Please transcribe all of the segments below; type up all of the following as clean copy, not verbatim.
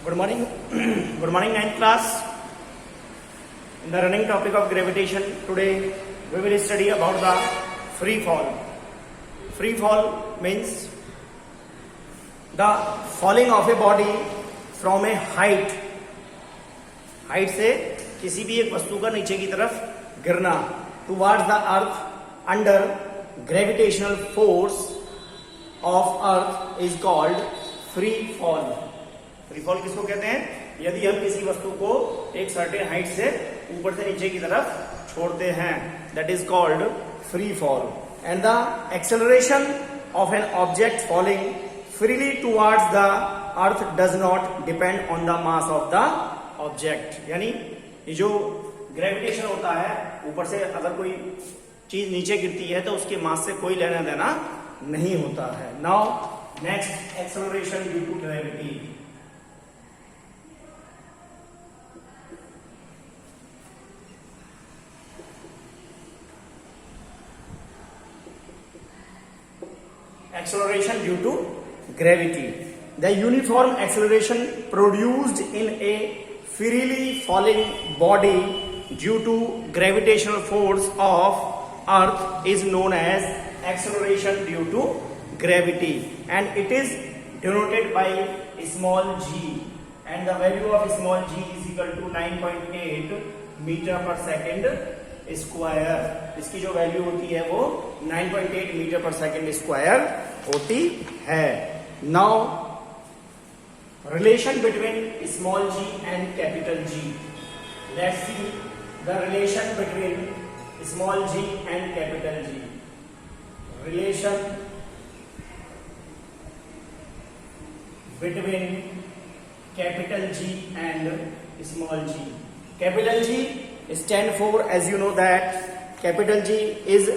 Good morning. Good morning, 9th class. In the running topic of gravitation, today we will study about the free fall. Free fall means the falling of a body from a height. Height से किसी भी एक वस्तु का नीचे की तरफ गिरना towards the earth under gravitational force of earth is called free fall. Free fall किसको कहते हैं? यदि हम किसी वस्तु को एक सर्टेन हाइट से ऊपर से नीचे की तरफ छोड़ते हैं, that is called free fall. And the acceleration of an object falling freely towards the earth does not depend on the mass of the object. यानी ये जो ग्रेविटेशन होता है, ऊपर से अगर कोई चीज नीचे गिरती है तो उसके मास से कोई लेना देना नहीं होता है. Now next, acceleration due to gravity. Acceleration due to gravity. The uniform acceleration produced in a freely falling body due to gravitational force of earth is known as acceleration due to gravity, and it is denoted by small g, and the value of small g is equal to 9.8 meter per second square. इसकी जो value होती है वो 9.8 metre पर second square होती है. Now relation between small G and capital G. Let's see the relation between small G and capital G. Relation between capital G and small G. Capital G stand for, as you know that capital G is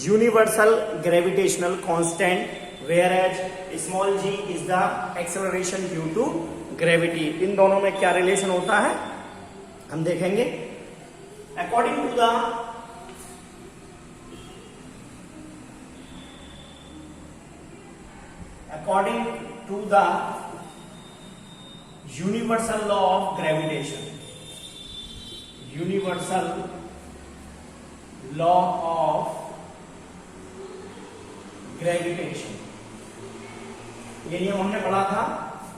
universal gravitational constant, whereas small g is the acceleration due to gravity. इन दोनों में क्या relation होता है हम देखेंगे. According to the universal law of gravitation, universal law of gravitation, ये नियम हमने पढ़ा था.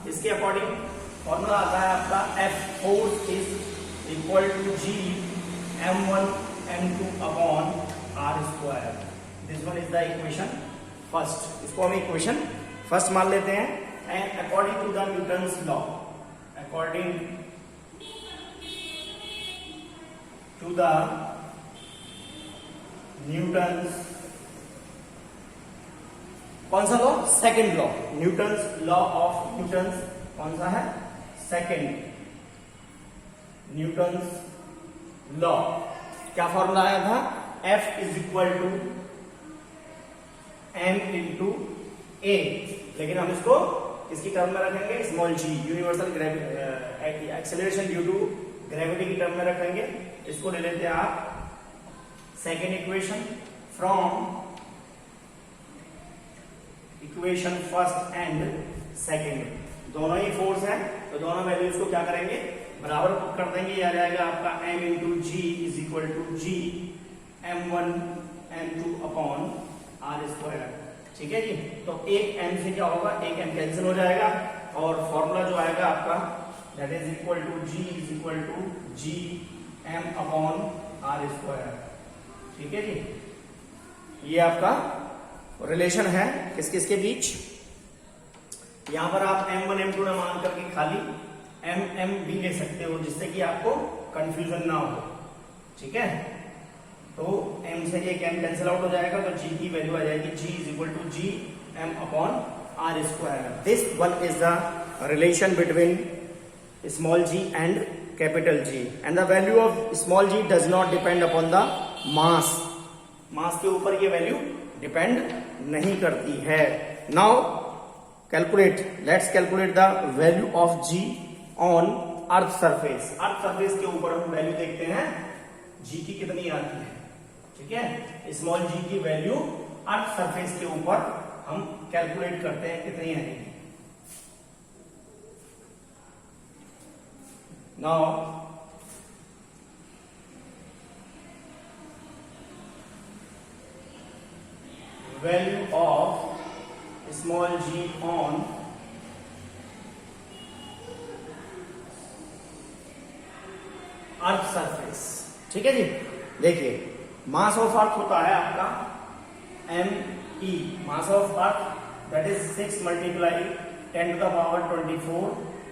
इसके अकॉर्डिंग फॉर्मूला आता है आपका F force is equal to G m1 m2 upon r square. This one is the equation first. इसको हम इक्वेशन फर्स्ट मान लेते हैं. And according to the Newton's law, अकॉर्डिंग to the Newton's, कौन सा law? Second law. Newton's law of Newton's कौन सा है? सेकेंड. न्यूटन्स लॉ क्या फॉर्मूला आया था? F is equal to m into a. लेकिन हम इसको किसकी टर्म में रखेंगे? Small g, universal acceleration due to gravity की टर्म में रखेंगे. इसको ले लेते हैं आप second equation from equation first and second. दोनों ही फोर्स है तो दोनों वैल्यूज को क्या करेंगे? बराबर पुट कर देंगे. यह जाएगा आपका m into G is equal to G m1 m2 upon r square. ठीक है जी. तो एक m से क्या होगा? एक m कैंसिल हो जाएगा और फॉर्मूला जो आएगा आपका that is equal to G is equal to G m upon r square. ठीक है जी. ये आपका रिलेशन है किस किस के बीच. यहां पर आप m1 m2 ना मान करके खाली m भी ले सकते हो, जिससे कि आपको कंफ्यूजन ना हो. ठीक है. तो m से एक m कैंसिल आउट हो जाएगा तो g की वैल्यू आ जाएगी g is equal to G m upon r square. This one is the relation between small g and capital G, and the value of small g does not depend upon the mass. मास के ऊपर ये value depend नहीं करती है. Now calculate, let's calculate the value of g on earth surface. Earth surface के ऊपर हम value देखते हैं g की कितनी आती है. ठीक है. स्मॉल g की वैल्यू अर्थ सरफेस के ऊपर हम कैलकुलेट करते हैं कितनी आएगी. Now value of small G on earth surface. ठीक है जी, देखिए मास ऑफ अर्थ होता है आपका m e, mass of earth that is 6 multiply 10 to the power 24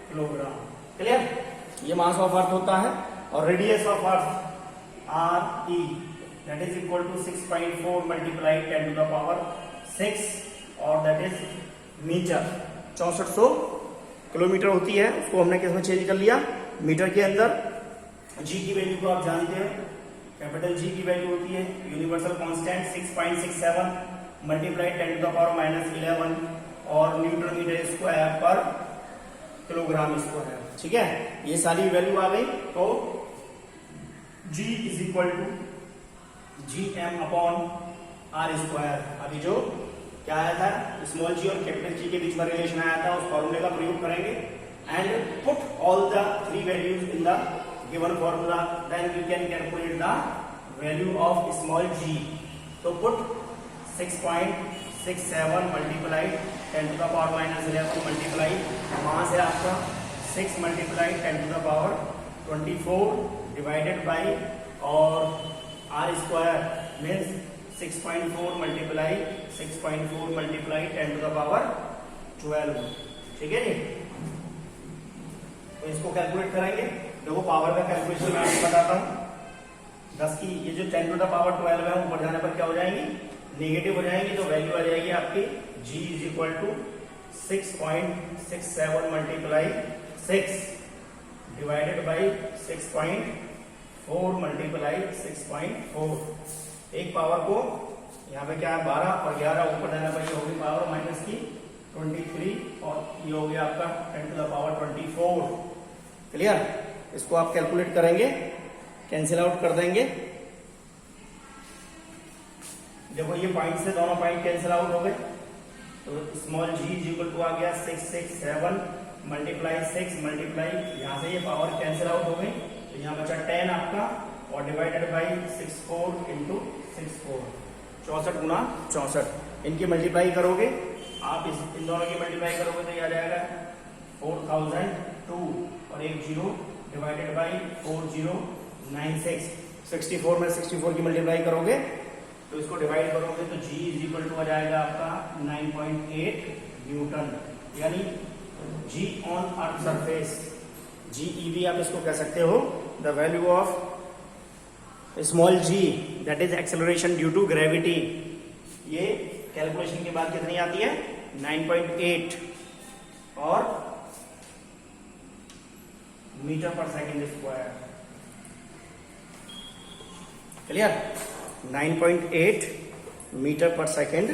kilogram. Clear, ये मास ऑफ अर्थ होता है। और radius of earth R E that is equal to 6.4 multiply 10 to the power 6 और that is metre. 6400 kilometre होती है, उसको हमने किस में चेंज कर लिया, मीटर के अंदर। जी की वैल्यू को आप जानते हो, कैपिटल जी की वैल्यू होती है universal constant 6.67 multiply 10 to the power -11 और न्यूटन मीटर स्क्वायर पर किलोग्राम स्क्वायर। ठीक है, ये सारी वैल्यू आ गई। तो G is equal to GM upon R square. अभी जो क्या आया था, स्मॉल जी और कैपिटल जी के बीच में रिलेशन आया था, उस फॉर्मूले का प्रयोग करेंगे and put all the 3 values in the given formula, then we can calculate the value of small G. तो put 6.67 multiply 10 to the power -11 multiply, वहां से आपका 6 multiply 10 to the power 24 divided by और R square means 6.4 multiply 6.4 multiply 10 to the power 12। ठीक है जी, तो इसको calculate करेंगे। देखो पावर का कैलकुलेशन मैं आपको बताता हूँ। 10 की ये जो 10 टू द पावर 12 है, ऊपर जाने पर क्या हो जाएंगी, नेगेटिव हो जाएंगी। तो वैल्यू आ जाएगी आपकी g is equal to 6.67 multiply 6 divided by 6.4 multiply 6.4। एक पावर को यहाँ पे क्या है 12 और 11 ऊपर जाने पर ये होगी पावर माइनस की 23 और ये हो गया आपका 10 टू द पावर 24। क्लियर, इसको आप कैलकुलेट करेंगे, कैंसिल आउट कर देंगे। देखो ये पॉइंट से दोनों पॉइंट कैंसिल आउट हो गए, तो small G is equal to आ गया 667 मल्टीप्लाई 6 मल्टीप्लाई, यहाँ से ये पावर कैंसिल आउट हो गई, तो यहाँ बचा 10 आपका और डिवाइडेड बाई 64 इंटू 64, 64 गुना 64। इनकी मल्टीप्लाई करोगे आप, इन दोनों की मल्टीप्लाई करोगे तो ये आ जाएगा 4002 और एक जीरो डिवाइडेड बाई 4096। 64 में 64 की मल्टीप्लाई करोगे तो इसको डिवाइड करोगे तो G इज इक्वल टू आ जाएगा आपका 9.8 न्यूटन, यानी G on earth surface, GeV आप इसको कह सकते हो। The value of small g that is acceleration due to gravity, ये कैलकुलेशन के बाद कितनी आती है 9.8 और मीटर पर सेकेंड स्क्वायर। क्लियर, 9.8 मीटर पर सेकेंड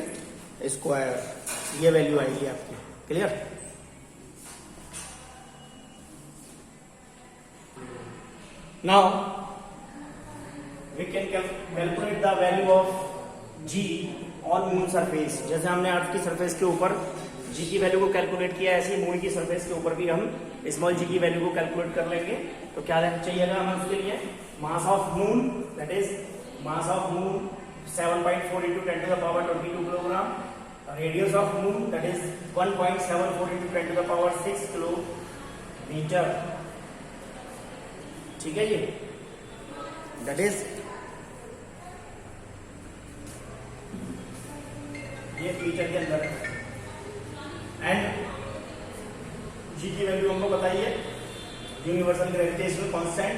स्क्वायर, ये वैल्यू आएगी आपकी। Clear, now we can calculate the value of G on moon surface. जैसे हमने अर्थ की सरफेस के ऊपर जी की वैल्यू को कैलकुलेट किया, ऐसे ही मून की सरफेस के ऊपर भी हम स्मॉल जी की वैल्यू को कैलकुलेट कर लेंगे। तो क्या चाहिएगा हमें उसके लिए, mass of moon that is mass of moon 7.4 into 10 to the power 22 kilogram, radius of moon that is 1.74 into 10 to the power 6 kilometre. ठीक है, ये दैट इज ये मीटर के अंदर है। एंड जी की वैल्यू हमको बताइए, universal gravitational constant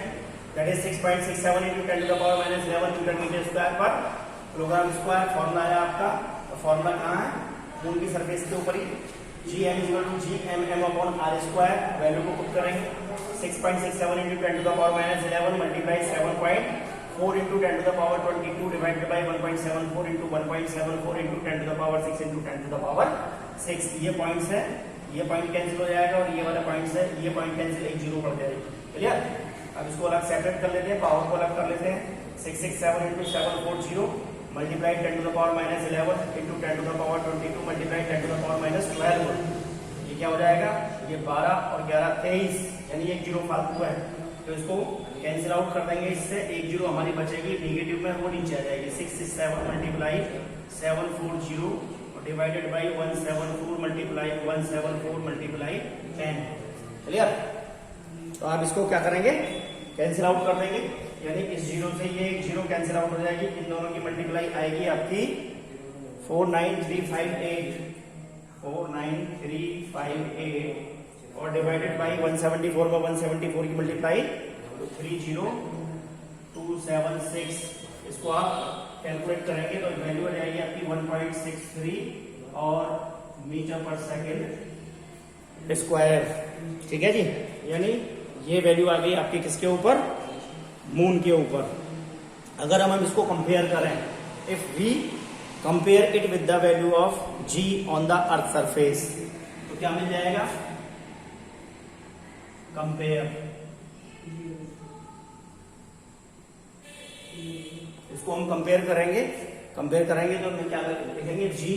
that is 6.67 into 10 to the power -11 newton metre square पर किलोग्राम स्क्वायर। फॉर्मूला है आपका, तो फॉर्मूला कहाँ है, मून की सरफेस के ऊपर ही, Gm equal to GMM upon R square. Value को पुट करेंगे 6.67 into 10 to the power -11 multiply 7.4 into 10 to the power 22 divided by 1.74 into 1.74 into 10 to the power 6 into 10 to the power 6। ये points है, ये point cancel हो जाएगा और ये वाला पॉइंट है, ये पॉइंट कैंसिल, एक जीरो बढ़ जाएगी। क्लियर, अब इसको अलग सेपरेट कर लेते हैं, पावर को अलग कर लेते हैं। 667 into 740 multiply 10 to the power -11 into 10 to the power 22 multiply 10 to the power -12। ये क्या हो जाएगा, ये 12 और 11 23, यानी एक जीरो फालतू है। तो इसको कैंसिल आउट कर देंगे इससे, एक जीरो हमारी बचेगी नेगेटिव में, वो नीचे आ जाएगी। 6 6 7 मल्टीप्लाई 740 और divided by 174 multiply 174 multiply 10। Clear? तो आप इसको क्या करेंगे, कैंसिल आउट कर देंगे, यानी इस जीरो से ये एक जीरो कैंसिल आउट हो जाएगी, इन दोनों की मल्टीप्लाई आएगी आपकी 49358 और डिवाइडेड बाई 174 में 174 की मल्टीप्लाई तो 30276। इसको आप कैलकुलेट करेंगे तो वैल्यू आ जाएगी आपकी 1.63 और मीटर पर सेकेंड स्क्वायर। ठीक है जी, यानी ये वैल्यू आ गई आपकी किसके ऊपर, मून के ऊपर। अगर हम इसको कंपेयर करें, if we compare it with the value of G on the earth surface, तो क्या मिल जाएगा, कंपेयर, इसको हम कंपेयर करेंगे तो हम क्या लिखेंगे, जी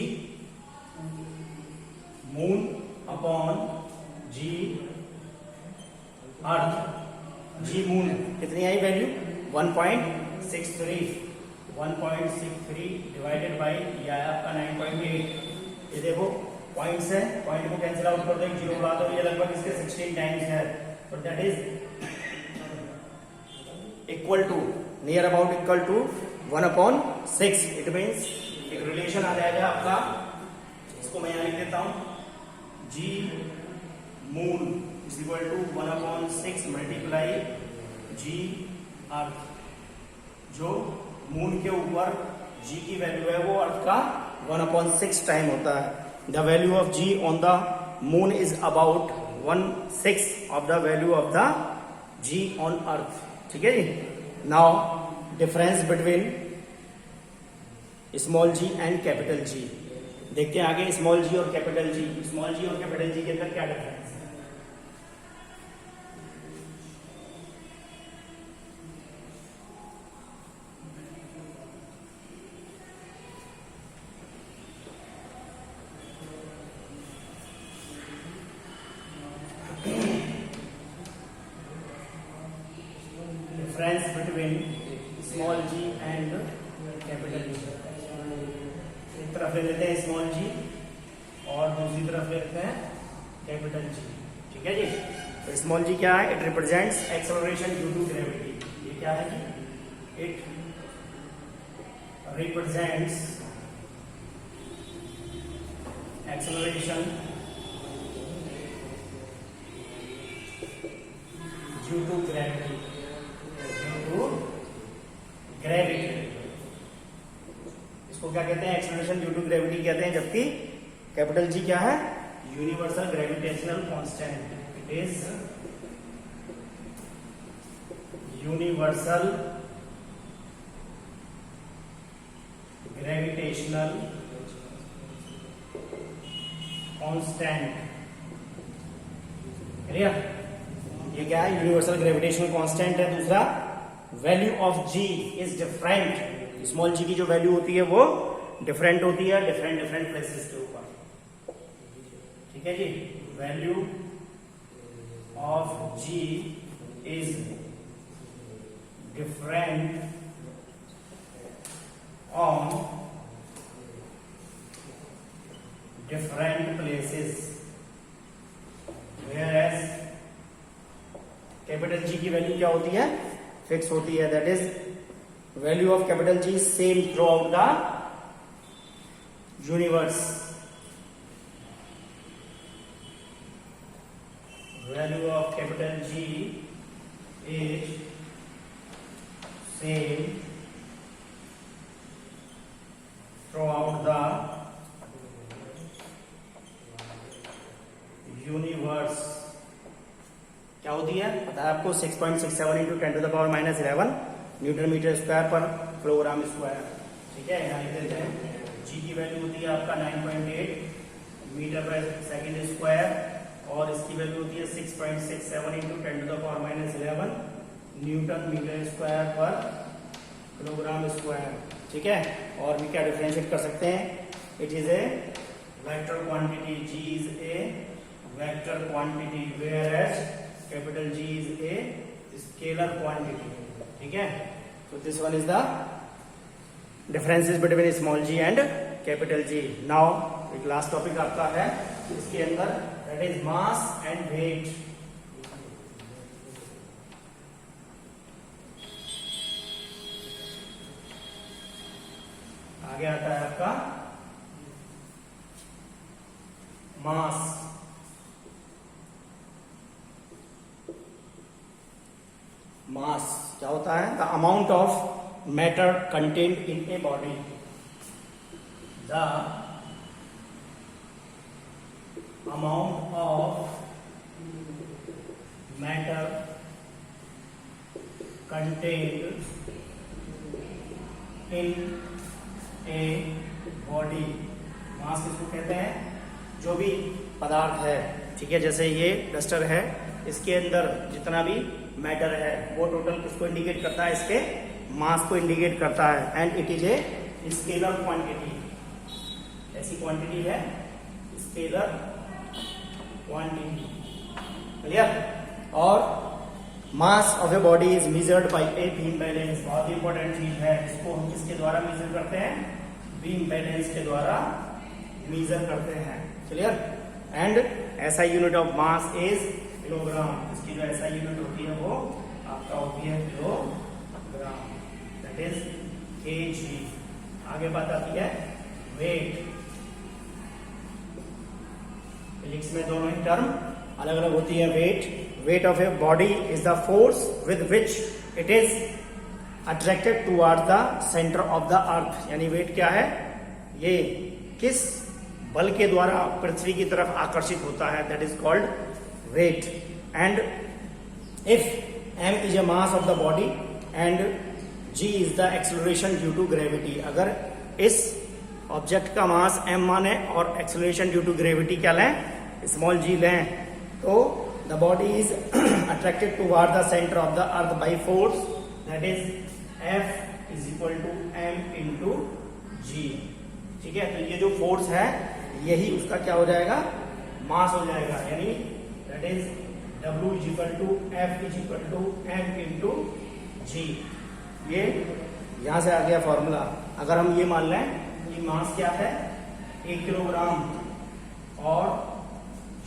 मून अपॉन जी अर्थ। जी मून कितनी आई वैल्यू, 1.63 डिवाइडेड बाई ये आया आपका 9.8। ये देखो पॉइंट्स है, पॉइंट को कैंसिल आउट कर दो, एक जीरो बुला दो, ये लगभग इसके 16 टाइम्स है, but that is equal to, near about equal to 1/6। It means एक रिलेशन आ जाएगा आपका, इसको मैं यहां लिख देता हूं, G moon is equal to 1/6 multiply G earth. जो मून के ऊपर जी की वैल्यू है वो अर्थ का 1/6 टाइम होता है। The value of G on the moon is about 1/6 of the value of the G on earth. ठीक है जी। Now difference between small G and capital G देखते हैं आगे। स्मॉल जी और कैपिटल जी, स्मॉल जी और कैपिटल जी के अंदर क्या डिफरेंस है। Difference between small g and capital G। एक तरफ ले लेते हैं स्मॉल जी और दूसरी तरफ ले लेते हैं कैपिटल जी। ठीक है जी। तो स्मॉल जी क्या है, it represents acceleration due to gravity. ये क्या है जी, it represents acceleration due to gravity, gravity इसको क्या कहते हैं, एक्सेलरेशन ड्यू टू ग्रेविटी कहते हैं। जबकि कैपिटल जी क्या है, universal gravitational constant. It is universal gravitational constant. ये क्या है, यूनिवर्सल ग्रेविटेशनल कांस्टेंट है। दूसरा, value of G is different. Small G की जो वैल्यू होती है वो डिफरेंट होती है डिफरेंट प्लेसेस के ऊपर। ठीक है जी। Value of G is different on different places, whereas capital G की वैल्यू क्या होती है, फिक्स होती है। That is value of capital G same throughout the universe. Value of capital G is same throughout the universe. क्या होती है पता है आपको, 6.67 into 10 to the power -11 newton metre square पर किलोग्राम स्क्वायर। ठीक है, यहाँ लिख देते हैं। जी की वैल्यू होती है आपका 9.8 मीटर पर सेकेंड स्क्वायर और इसकी वैल्यू होती है 6.67 into 10 to the power -11 newton metre square पर किलोग्राम स्क्वायर। ठीक है, और भी क्या डिफरेंशिएट कर सकते हैं, it is a vector quantity, G is a vector quantity, whereas capital G is a scalar quantity, ठीक है। तो this one is the differences between small G and capital G. Now एक last topic आपका है इसके अंदर, that is mass and wait. आगे आता है आपका मास। मास क्या होता है? The amount of matter contained in a body, the amount of matter contained in a body. Mass किसको कहते हैं? जो भी पदार्थ है, ठीक है, जैसे ये डस्टर है, इसके अंदर जितना भी मैटर है वो टोटल किसको इंडिकेट करता है? इसके मास को इंडिकेट करता है। And it is a scalar quantity, ऐसी क्वांटिटी है स्केलर क्वांटिटी, क्लियर। और mass of a body is measured bye a beam balance. बहुत इंपॉर्टेंट चीज है, इसको हम किसके द्वारा मेजर करते हैं? बीम बैलेंस के द्वारा मेजर करते हैं, क्लियर। एंड ऐसा unit of mass is kilogram. इसकी जो ऐसा यूनिट होती है वो आपका होती है किलोग्राम, दैट इज केजी। आगे बात आती है वेट। फिजिक्स में दोनों ही टर्म अलग अलग होती है। Wait of a body is the force with which it is attracted toward the centre of the अर्थ। यानी वेट क्या है? ये किस बल के द्वारा पृथ्वी की तरफ आकर्षित होता है, that is called weight। and if m is a mass of the body and g is the acceleration due to gravity, अगर इस ऑब्जेक्ट का मास m माने और एक्सेलरेशन ड्यू टू ग्रेविटी क्या लें? स्मॉल g लें, तो the body is attracted toward the center of the earth by force that is F is equal to m into g, ठीक है। तो ये जो फोर्स है यही उसका क्या हो जाएगा? मास हो जाएगा। यानी that is W is equal to F is equal to M into G। ये यहां से आ गया फॉर्मूला। अगर हम ये मान लें कि मास क्या है? 1 किलोग्राम, और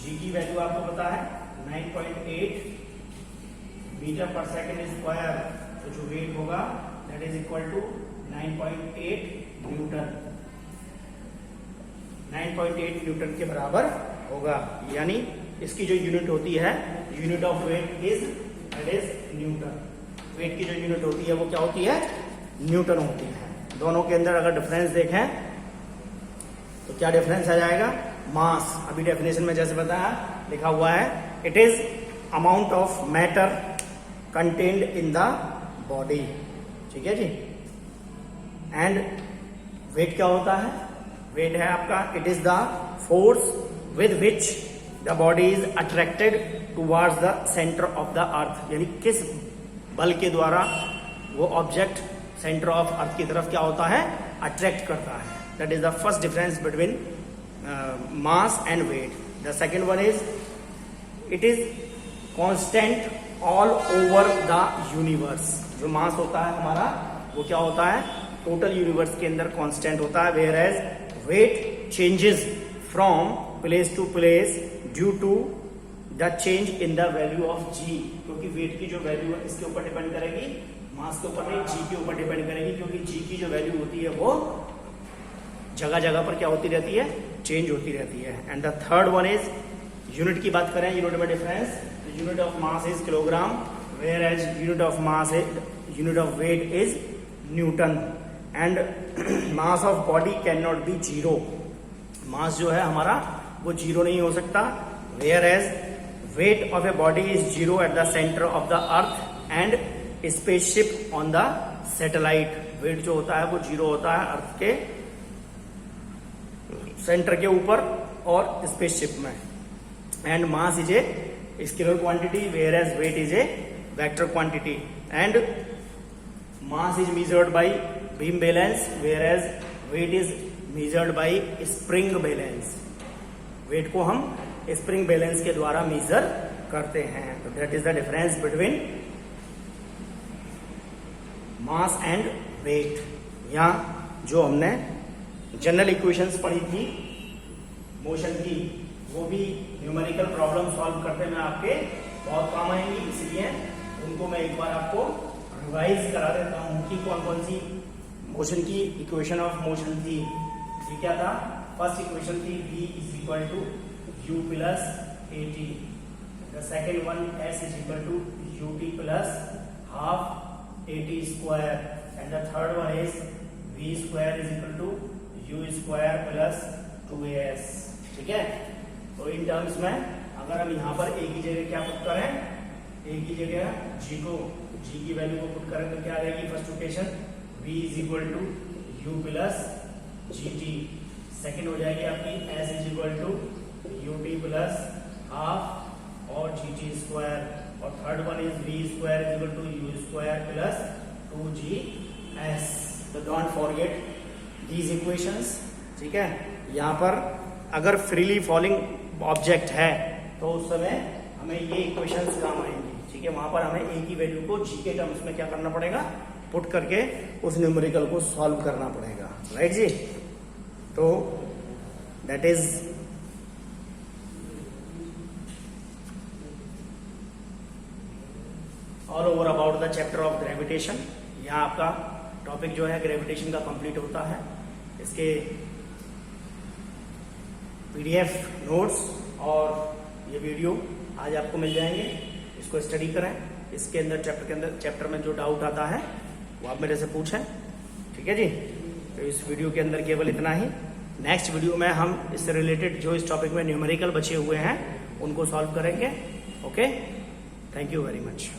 G की वैल्यू आपको पता है 9.8 मीटर पर सेकेंड स्क्वायर, तो जो वेट होगा that is equal to 9.8 newton. 9.8 newton के बराबर होगा। यानी इसकी जो यूनिट होती है, unit of weight is that is newton. Weight की जो यूनिट होती है वो क्या होती है? न्यूटन होती है। दोनों के अंदर अगर डिफरेंस देखें तो क्या डिफरेंस आ जाएगा? मास। अभी डेफिनेशन में जैसे बताया लिखा हुआ है, it is amount of matter contained in the body, ठीक है जी। एंड वेट क्या होता है? वेट है आपका, it is the force with which the body is attracted towards the centre of the अर्थ। यानी किस बल के द्वारा वो ऑब्जेक्ट सेंटर ऑफ अर्थ की तरफ क्या होता है? अट्रैक्ट करता है। That is the first difference between mass and weight. The second one is it is constant all over the universe. जो मास होता है हमारा वो क्या होता है? टोटल यूनिवर्स के अंदर कॉन्स्टेंट होता है। Whereas weight changes from place to place due to the change in the value of G. क्योंकि वेट की जो वैल्यू है इसके ऊपर डिपेंड करेगी, मास के ऊपर नहीं, जी के ऊपर डिपेंड करेगी। क्योंकि जी की जो वैल्यू होती है वो जगह जगह पर क्या होती रहती है? चेंज होती रहती है। And the third one is unit की बात करें, यूनिट में difference, unit of mass is kilogram, whereas unit of mass unit of weight is newton. And mass of body can not be zero. Mass जो है हमारा वो zero नहीं हो सकता। Whereas weight of a body is zero at the centre of the earth and spaceship on the satellite. Weight जो होता है वो जीरो होता है अर्थ के सेंटर के ऊपर और स्पेसशिप में। And mass is a scalar quantity, whereas weight is a vector quantity. And mass is measured by beam balance, whereas weight is measured by spring balance. Weight को हम spring balance के द्वारा major करते हैं। तो that is the difference between mass and weight, या जो हमने जनरल इक्वेशंस पढ़ी थी मोशन की, वो भी न्यूमेरिकल प्रॉब्लम सॉल्व करते में आपके बहुत काम आएंगी, इसलिए उनको मैं एक बार आपको रिवाइज करा देता हूं कि कौन कौन सी मोशन की इक्वेशन ऑफ मोशन थी। ये क्या था? फर्स्ट इक्वेशन थी v is equal to u plus at, the second one s is equal to ut plus half at square, and the third one is v square is equal to u square plus 2as। ठीक है, तो in terms में अगर हम यहाँ पर a की जगह क्या पुट करें, a की जगह g की वैल्यू को पुट करें तो क्या आ जाएगी? First equation v is equal to u plus gt, second हो जाएगी आपकी s is equal to ut plus half और gt स्क्वायर, और third one is v square is equal to u square plus 2gs। तो don't forget these equations. ठीक है, यहाँ पर अगर फ्रीली फॉलिंग ऑब्जेक्ट है तो उस समय हमें ये इक्वेशंस काम आएंगी। ठीक है, वहां पर हमें a की वैल्यू को g के टर्म्स में क्या करना पड़ेगा? पुट करके उस न्यूमेरिकल को सॉल्व करना पड़ेगा। राइट जी, तो that is all over about the chapter of gravitation. यहाँ आपका टॉपिक जो है ग्रेविटेशन का कंप्लीट होता है। इसके पीडीएफ नोट्स और ये वीडियो आज आपको मिल जाएंगे, इसको स्टडी करें। इसके अंदर चैप्टर में जो डाउट आता है वो आप मेरे से पूछें। ठीक है जी, तो इस वीडियो के अंदर केवल इतना ही। नेक्स्ट वीडियो में हम इससे रिलेटेड जो इस टॉपिक में न्यूमेरिकल बचे हुए हैं उनको सॉल्व करेंगे। Okay, thank you very much.